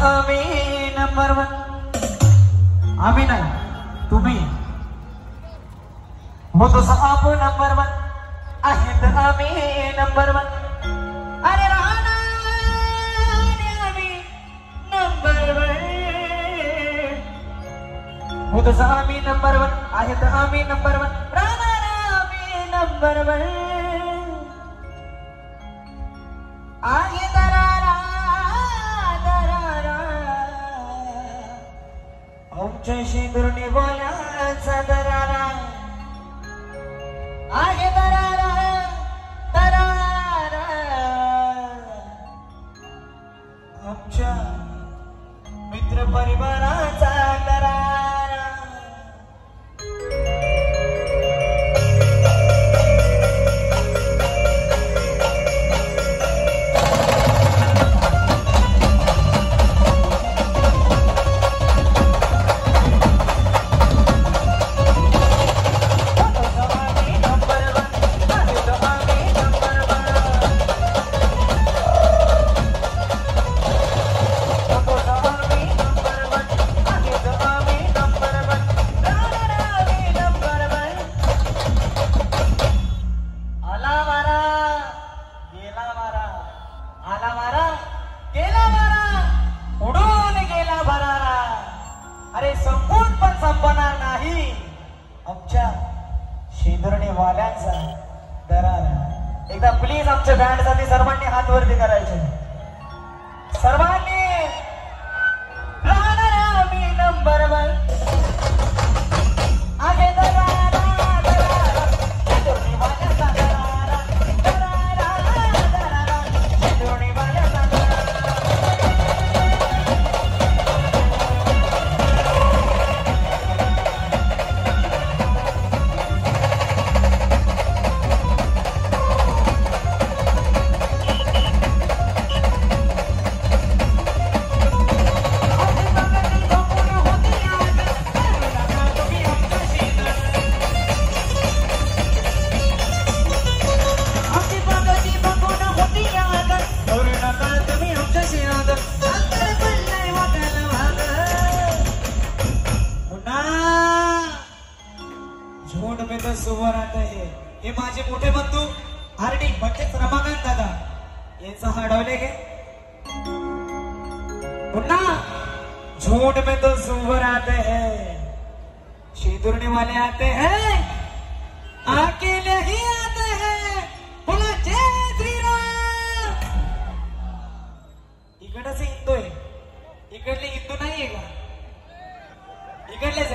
आम्ही number one. आम्ही नाही तुम्ही हो तसं आपण नंबर वन आहेत आम्ही नंबर वन. अरे राहणार आम्ही नंबर वन हो तसं आम्ही नंबर वन आहेत आम्ही नंबर वन. राहणार आम्ही नंबर वन आहे दरारा दरारा आमच्या शेंदुर्णी बोलाचा दरारा आहे दरारा दरारा आमच्या मित्र परिवाराचा दरारा. वाल्यांचा दरारा. एकदा प्लीज आमच्या बँड साठी सर्वांनी हात वरती करायचे. सर्वांनी राहणार आम्ही नंबर वन आहे दरारा दरारा शेंदुर्णी वाल्यांचा दरारा दरारा दरारा शेंदुर्णी वाल्यांचा सुवर आता हे माझे मोठे बंधू आरडी म्हणजेच रमाकांत दादा यांचं हडवले गे. पुन्हा झूठ में तो सुवर आते हैं शेंदुर्णी वाले आते हैं अकेले ही आते हैं. बोला जय श्रीराम. इकडचे हिंदू आहे इकडले हिंदू नाहीये का इकडलेच